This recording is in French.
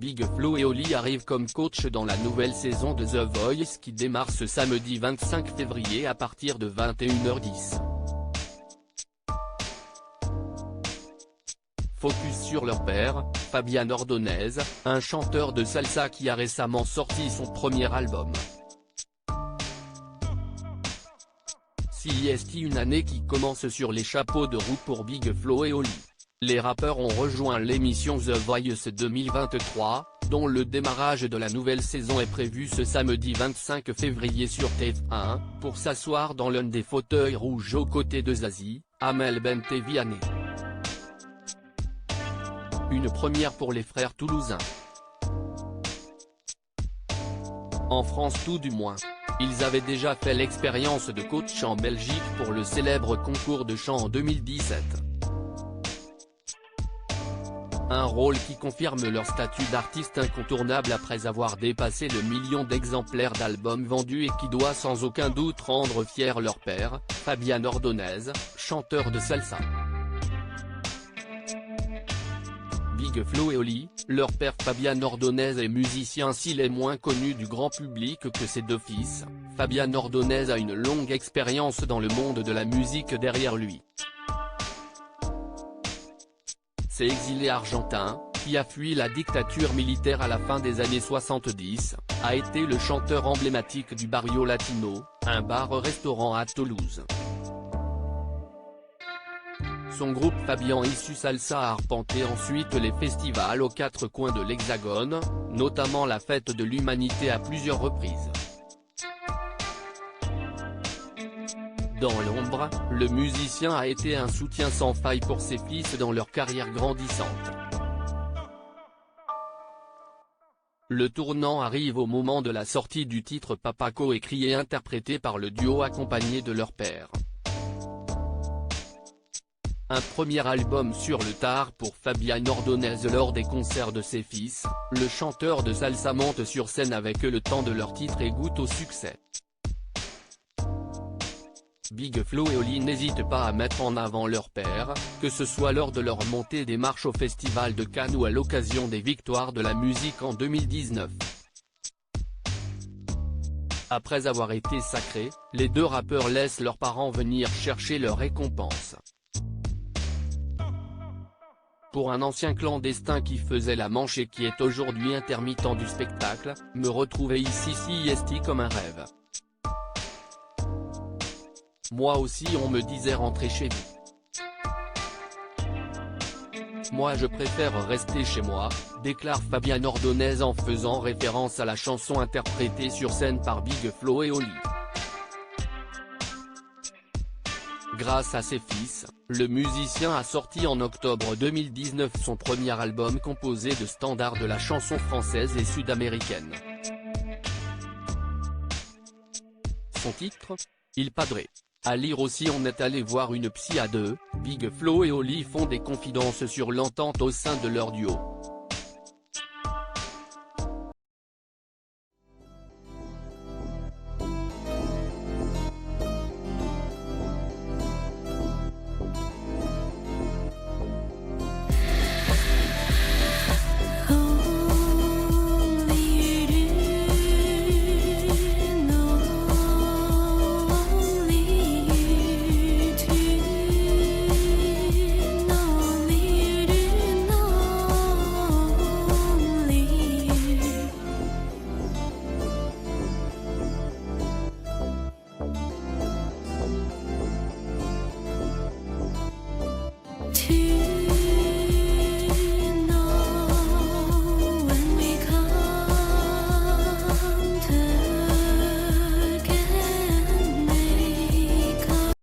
Big Flo et Oli arrivent comme coach dans la nouvelle saison de The Voice qui démarre ce samedi 25 février à partir de 21h10. Focus sur leur père, Fabian Ordonez, un chanteur de salsa qui a récemment sorti son premier album. CIST, une année qui commence sur les chapeaux de roue pour Big Flo et Oli. Les rappeurs ont rejoint l'émission The Voice 2023, dont le démarrage de la nouvelle saison est prévu ce samedi 25 février sur TF1, pour s'asseoir dans l'un des fauteuils rouges aux côtés de Zazie, Amel Bent et Vianney. Une première pour les frères toulousains. En France tout du moins. Ils avaient déjà fait l'expérience de coach en Belgique pour le célèbre concours de chant en 2017. Un rôle qui confirme leur statut d'artiste incontournable après avoir dépassé le million d'exemplaires d'albums vendus et qui doit sans aucun doute rendre fier leur père, Fabian Ordonez, chanteur de salsa. Big Flo et Oli, leur père Fabian Ordonez est musicien s'il est moins connu du grand public que ses deux fils. Fabian Ordonez a une longue expérience dans le monde de la musique derrière lui. C'est exilé argentin, qui a fui la dictature militaire à la fin des années 70, a été le chanteur emblématique du Barrio Latino, un bar-restaurant à Toulouse. Son groupe Fabian issu salsa a arpenté ensuite les festivals aux quatre coins de l'Hexagone, notamment la Fête de l'Humanité à plusieurs reprises. Dans l'ombre, le musicien a été un soutien sans faille pour ses fils dans leur carrière grandissante. Le tournant arrive au moment de la sortie du titre Papa coécrit et interprété par le duo accompagné de leur père. Un premier album sur le tard pour Fabian Ordonez lors des concerts de ses fils, le chanteur de salsa monte sur scène avec eux le temps de leur titre et goûte au succès. Big Flo et Oli n'hésitent pas à mettre en avant leur père, que ce soit lors de leur montée des marches au Festival de Cannes ou à l'occasion des Victoires de la musique en 2019. Après avoir été sacrés, les deux rappeurs laissent leurs parents venir chercher leur récompense. Pour un ancien clandestin qui faisait la manche et qui est aujourd'hui intermittent du spectacle, me retrouver ici CIST comme un rêve. Moi aussi on me disait rentrer chez vous. Moi je préfère rester chez moi, déclare Fabian Ordonez en faisant référence à la chanson interprétée sur scène par Big Flo et Oli. Grâce à ses fils, le musicien a sorti en octobre 2019 son premier album composé de standards de la chanson française et sud-américaine. Son titre ? Il Padre. À lire aussi on est allé voir une psy à deux, Big Flo et Oli font des confidences sur l'entente au sein de leur duo.